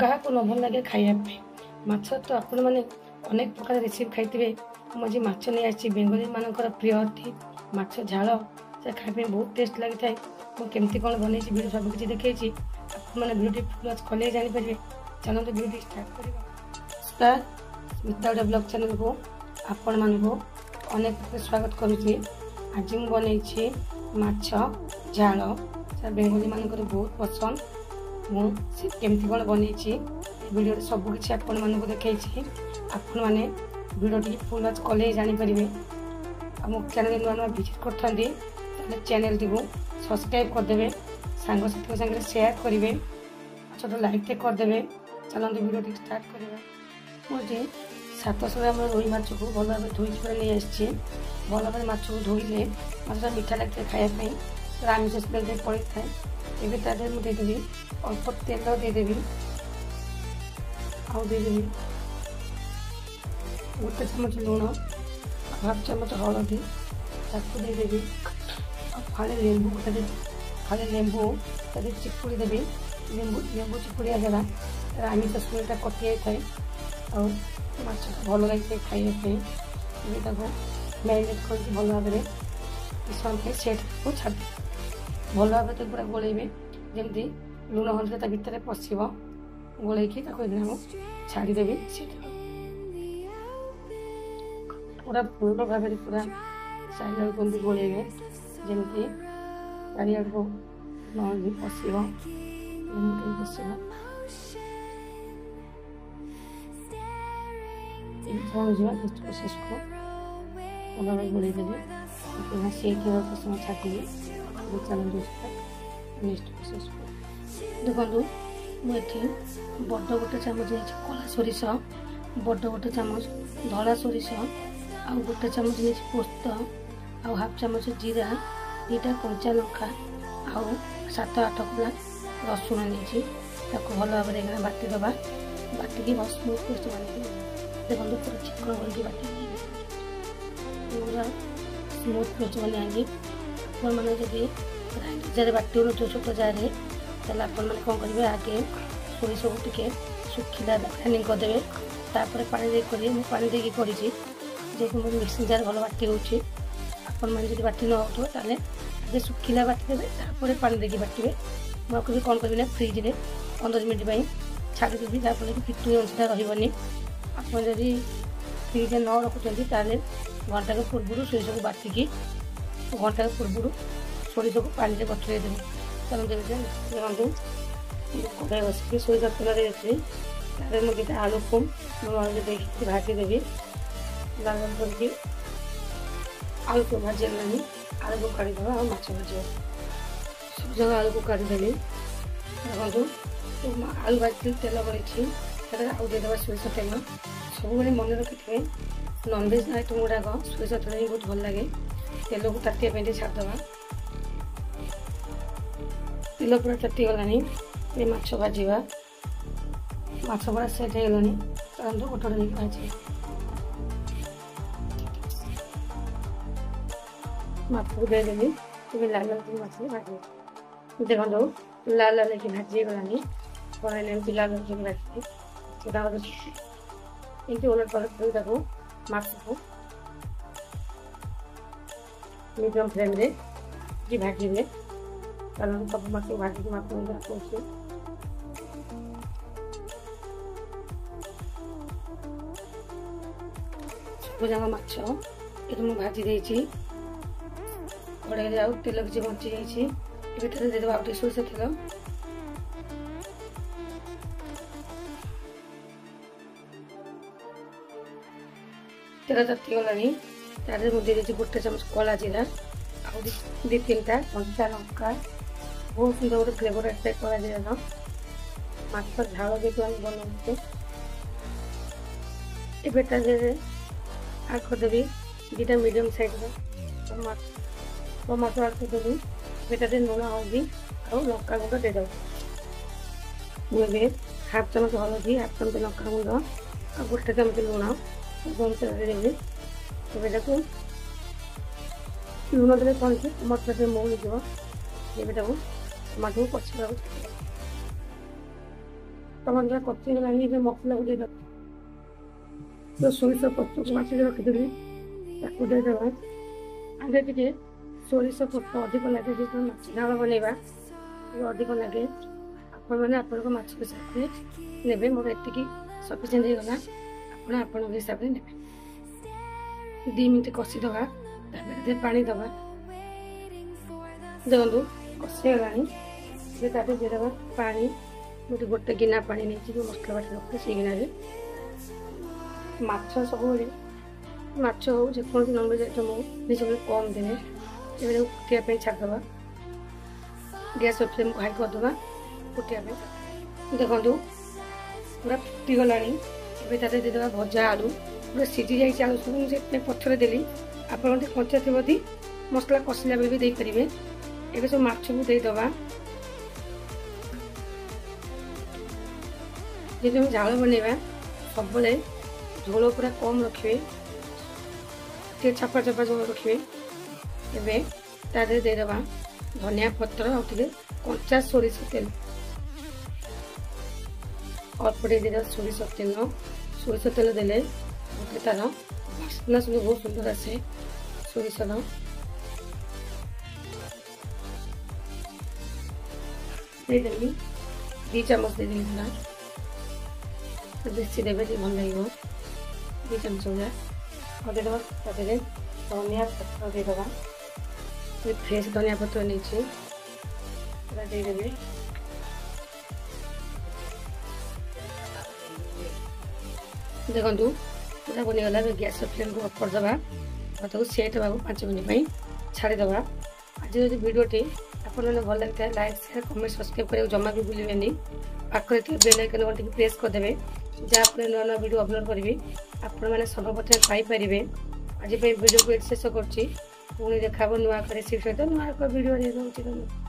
କାହାକୁ ନ ଭଲ ଲାଗେ ଖାଇବା ପାଇଁ ମାଛ ତ ଆପଣମାନେ ଅନେକ ପ୍ରକାର ରେସିପି ଖାଇଥିବେ। ମୁଁ ଆଜି ମାଛ ନେଇ ଆସିଛି। ବେଙ୍ଗଲୀ ମାନଙ୍କର ପ୍ରିୟ ଅଟେ ମାଛ ଝାଳ। ସେ ଖାଇବା ପାଇଁ ବହୁତ ଟେଷ୍ଟ ଲାଗିଥାଏ। ମୁଁ କେମିତି କ'ଣ ବନେଇଛି ଭିଡ଼ିଓ ସବୁ କିଛି ଦେଖେଇଛି। ଆପଣମାନେ ଭିଡ଼ିଓଟି ଫୁଲ୍ ୱାଚ୍ କଲେ ଜାଣିପାରିବେ। ଚାଲନ୍ତୁ ଭିଡ଼ିଓଟି ଷ୍ଟାର୍ଟ କରିବା। ନମସ୍କାର, ସ୍ମିତା ଓଡ଼ିଆ ବ୍ଲଗ୍ ଚ୍ୟାନେଲକୁ ଆପଣମାନଙ୍କୁ ଅନେକ ସ୍ୱାଗତ କରୁଛି। ଆଜି ମୁଁ ବନେଇଛି ମାଛ ଝାଳ। ସେ ବେଙ୍ଗଲୀ ମାନଙ୍କର ବହୁତ ପସନ୍ଦ। ମୁଁ ସେ କେମିତି କ'ଣ ବନେଇଛି ଏ ଭିଡ଼ିଓରେ ସବୁକିଛି ଆପଣମାନଙ୍କୁ ଦେଖେଇଛି। ଆପଣମାନେ ଭିଡ଼ିଓଟି ଫୁଲ୍ ୱାଚ୍ କଲେ ଜାଣିପାରିବେ। ଆଉ ମୋ ଚ୍ୟାନେଲ୍ ନୂଆ ନୂଆ ଭିଜିଟ୍ କରିଥାନ୍ତି ତାହେଲେ ଚ୍ୟାନେଲଟିକୁ ସବସ୍କ୍ରାଇବ୍ କରିଦେବେ, ସାଙ୍ଗସାଥିଙ୍କ ସାଙ୍ଗରେ ସେୟାର କରିବେ, ଛୋଟ ଲାଇକ୍ଟେ କରିଦେବେ। ଚାଲନ୍ତୁ ଭିଡ଼ିଓଟି ଷ୍ଟାର୍ଟ କରିବା। ମୁଁ ଏଠି 700 ଗ୍ରାମ ରୋହି ମାଛକୁ ଭଲ ଭାବରେ ଧୋଇକି ପୁରା ନେଇ ଆସିଛି। ଭଲ ଭାବରେ ମାଛକୁ ଧୋଇଲେ ମାଛଟା ମିଠା ଲାଗିଥାଏ ଖାଇବା ପାଇଁ, ଆମିଷ ସ୍ମେଲ୍ ଟିକେ ପଳେଇଥାଏ। ଏବେ ତା ଦେହରେ ମୁଁ ଦେଇଦେବି ଅଳ୍ପ ତେଲ, ଦେଇଦେବି ଆଉ ଦେଇଦେବି ଗୋଟେ ଚାମଚ ଲୁଣ, ହାଫ ଚାମଚ ହଳଦୀ, ତାକୁ ଦେଇଦେବି ଆଉ ଫାଳେ ଲେମ୍ବୁ, ଫାଳେ ଲେମ୍ବୁ ତା ଦେହରେ ଚିପୁଡ଼ି ଦେବି। ଲେମ୍ବୁ ଚିପୁଡ଼ିଆ ଦ୍ୱାରା ତାର ଆମିଷ ସ୍ମେଲ୍ଟା କଟି ଯାଇଥାଏ ଆଉ ମାଛଟା ଭଲ ଲାଗିଥାଏ ଖାଇବା ପାଇଁ। ଏବେ ତାକୁ ମ୍ୟାରିନେଟ୍ କରିକି ଭଲ ଭାବରେ କିଛି ସମୟ ପାଇଁ ସେଟ୍କୁ ଛାଡ଼ିଦେବି। ଭଲ ଭାବରେ ତାକୁ ପୁରା ଗୋଳେଇବେ ଯେମିତି ଲୁଣ ହଳଦୀ ତା ଭିତରେ ପଶିବ। ଗୋଳେଇକି ତାକୁ ଏଇନା ମୁଁ ଛାଡ଼ିଦେବି। ପୁରା ଭଲ ଭାବରେ ପୁରା ଚାରିଆଡ଼କୁ ଏମିତି ଗୋଳେଇବେ ଯେମିତି ଚାରିଆଡ଼କୁ ହଳଦୀ ପଶିବ, ଲେମ୍ବୁ ପଶିବ। ଯିବା ନେକ୍ସଟ ପ୍ରୋସେସ୍କୁ ଭଲ ଭାବରେ ଗୋଳେଇ ଦେବେ। ସେଇଠି କିଛି ସମୟ ଛାଡ଼ିଦେବି। ଚାଲନ୍ତୁ ନେକ୍ସଟ ପ୍ରୋସେସ୍କୁ। ଦେଖନ୍ତୁ ମୁଁ ଏଠି ବଡ଼ ଗୋଟେ ଚାମଚ ନେଇଛି କଳା ସୋରିଷ, ବଡ଼ ଗୋଟେ ଚାମଚ ଧଳା ସୋରିଷ, ଆଉ ଗୋଟେ ଚାମଚ ନେଇଛି ପୋସ୍ତ, ଆଉ ହାଫ ଚାମଚ ଜିରା, 2ଟା କଞ୍ଚା ଲଙ୍କା, ଆଉ 7-8 କୋଲା ରସୁଣ ନେଇଛି। ତାକୁ ଭଲ ଭାବରେ ଏখানে ବାଟିଦେବା। ବାଟିକି ସ୍ମୁଥ୍ ପେଷ୍ଟ ବନେଇକି ଦେଖନ୍ତୁ ପୁରା ଚିକଣ କରିକି ବାଟିକି ପୁରା ସ୍ମୁଥ୍ ପେଷ୍ଟ ବନେଇକି ଆପଣମାନେ ଯଦି ଗ୍ରାଇଣ୍ଡର ଜାରରେ ବାଟି ହେଉନଥିବ ଛୋଟ ଜାରରେ ତାହେଲେ ଆପଣମାନେ କ'ଣ କରିବେ, ଆଗେ ସୋରିଷକୁ ଟିକେ ଶୁଖିଲା ଗ୍ରାଇଣ୍ଡିଂ କରିଦେବେ। ତାପରେ ପାଣି ଦେଇକି କରିବେ। ମୁଁ ପାଣି ଦେଇକି କରିଛି ଯେହେତୁ ମୋର ମିକ୍ସିଂ ଜାର୍ ଭଲ ବାଟି ହେଉଛି। ଆପଣମାନେ ଯଦି ବାଟି ନ ହେଉଥିବ ତାହେଲେ ଆଗେ ଶୁଖିଲା ବାଟିଦେବେ, ତାପରେ ପାଣି ଦେଇକି ବାଟିବେ। ମୁଁ ଆକୁ କ'ଣ କରିବି ନା ଫ୍ରିଜ୍ରେ 15 ମିନିଟ୍ ପାଇଁ ଛାଡ଼ିଦେବି, ଯାହାଫଳରେ କି ପିତୁଳି ଅଂଶଟା ରହିବନି। ଆପଣ ଯଦି ଫ୍ରିଜ୍ରେ ନ ରଖୁଛନ୍ତି ତାହେଲେ ଘଣ୍ଟାକ ପୂର୍ବରୁ ସୋରିଷକୁ ବାଟିକି ଘଣ୍ଟାକ ପୂର୍ବରୁ ସୋରିଷକୁ ପାଣିରେ ବତୁରେଇ ଦେବେ। ଚାଲନ୍ତୁ ଦେଖନ୍ତୁ କଡ଼ାଇ ବସିକି ସୋରିଷ ତେଲ ଦେଇଦେବି। ତାପରେ ମୁଁ 2ଟା ଆଳୁକୁ ଲୁଣ ହଳଦୀ ଦେଇକି ଭାଜିଦେବି। ଲାଲ କରିକି ଆଳୁକୁ ଭାଜିଗଲାଣି। ଆଳୁକୁ କାଢ଼ିଦେବା ଆଉ ମାଛ ଭାଜିବା। ସବୁ ଆଳୁକୁ କାଢ଼ିଦେଲି। ଦେଖନ୍ତୁ ଆଳୁ ଭାଜିଥିଲି, ତେଲ କରିଛି, ସେଥିରେ ଆଉ ଦେଇଦେବା ସୋରିଷ ତେଲ। ସବୁବେଳେ ମନେ ରଖିଥିବେ ନନଭେଜ୍ ଆଇଟମ୍ ଗୁଡ଼ାକ ସୋରିଷ ତେଲ ହିଁ ବହୁତ ଭଲ ଲାଗେ। ତେଲକୁ ତାତିବା ପାଇଁ ଟିକେ ଛାଡ଼ିଦେବା। ତେଲ ପୁରା ତାତିଗଲାଣି। ଏ ମାଛ ଭାଜିବା। ମାଛ ପୁରା ସେଟ୍ ହେଇଗଲାଣି। ଚାଲନ୍ତୁ ଗୋଟେ ଗୋଟେ ଦେଇକି ଭାଜିବା। ମାଛକୁ ଦେଇଦେଲି। ଟିକେ ଲାଲ ଲାଲ କରି ମାଛ ଭାଜିବା। ଦେଖନ୍ତୁ ଲାଲ ଲାଲ ହେଇକି ଭାଜି ହେଇଗଲାଣି। କଡ଼ାଇରେ ଏମିତି ଲାଲ ଲାଲ କରି ଭାଜିବେ। ସେଟା ଏମିତି ଓଲଟ ପାଲଟ କରି ତାକୁ ମାଛକୁ ମିଡ଼ିୟମ୍ ଫ୍ଲେମ୍ରେ କି ଭାଜିବେ। କାରଣ ସବୁ ମାଛକୁ ଭାଜିକି ମାଛ କରୁଛି। ସବୁଯାକ ମାଛ ଏଠି ମୁଁ ଭାଜି ଦେଇଛି। କଡ଼ାଇରେ ଆଉ ତେଲ କିଛି ବଞ୍ଚି ଯାଇଛି। ଏବେ ଥରେ ଦେଇଦେବା ଆଉ ଟିକେ ସୋରିଷ ତେଲ। ତେଲ ତାତିଗଲାଣି। ତାଦେହରେ ମୁଁ ଦେଇଦେଇଛି ଗୋଟେ ଚାମଚ କଳା ଜିରା, ଆଉ 2-3ଟା କଞ୍ଚା ଲଙ୍କା। ବହୁତ ସୁନ୍ଦର ଗୋଟେ ଫ୍ଲେଭର ଆସିଥାଏ କଳା ଜିରାର। ମାଛ ଝାଳ ଯେହେତୁ ଆମେ ବନାଉଛୁ। ଏବେ ତା ଦେହରେ ଆଡ଼୍ କରିଦେବି 2ଟା ମିଡ଼ିୟମ୍ ସାଇଜ୍ର ଟମାଟୋ ଆଡ଼୍ କରିଦେବି। ଏବେ ତା ଦେହରେ ଲୁଣ ହଳଦୀ ଆଉ ଲଙ୍କା ଗୁଣ୍ଡ ଦେଇଦେବ। ମୁଁ ଏବେ ହାଫ ଚାମଚ ହଳଦୀ, ହାଫ ଚାମଚ ଲଙ୍କା ଗୁଣ୍ଡ ଆଉ ଗୋଟେ ଚାମଚ ଲୁଣ ଦେଇଦେବି। ଏବେ ତାକୁ ଲୁଣ ଦେଲେ କ'ଣ କି ଟମାଟୋ ମଉଳିଯିବ। ଏବେ ତାକୁ ଟମାଟୋକୁ ପଚିବାକୁ ଛାଡ଼ିଦେବା। टमाटर कच्ची गलानी मसला को देदेबा तो सोरिष पत्र बाटी रखिदेवी ताकू देदेबा आगे टे सोरिष पत्र अधिक लगे जो माछ झाल बनवा अधिक लगे आपण मैंने आपण माछ हिसाब से ने मोर एति सफिसीयंट हो गला आपण हिसाब से ने 2 मिनट कषि दबा पानी दबा देखो कषि गलानी देदेबा पानी मुझे गोटे गिना पानी नहीं मसला बाटी रखते से गिना माछ सब माछ हो जेको नॉनवेज आइटम हो सब कम देने ये फुटिया छाड़देवा गैस फ्लेम हाई करदे फुटिया देखो पूरा फुटीगला देदेबा भजा आलू पूरा सीझी जाए आलू सब मुझे पथर देली आप कंचा थी मसला कषिला बेले भी देपारे ये सब माछ को देदेबा जो झाल बनवा सब झोल पूरा कम रखिए छापा छापा झोल रखिए एवं तादे देदेबा धनिया पत्र और कंचा सोरिष तेल अल्प देदेबा सोरिष तेल देले तार बास्ना सब बहुत सुंदर आसे सोरिषर देदेली 2 चामच देदेली पूरा बेसी देवे भल लगे 2 चामच भैया और देदेबा धनिया पत्र देदेबा फ्रेश धनिया पत्र नहीं पूरा देदेवे देखु पूरा बनीगला गैस फ्लेम को ऑफ करदे और सेट होगा 5 मिनट छाड़ीदे आज जो भिडियोटी आपने भल लगी है लाइक शेयर कमेंट सब्सक्राइब करने जमा भी भूलें पाखे बेल आइकन टी प्रेस करदे जहाँफल नुआ नुआ वीडियो अपलोड करी आपण मैंने सर्वप्रथम पाइपर आज वीडियो को शेष कर देखा नुआ रेसिपी सहित नुआ एक वीडियो।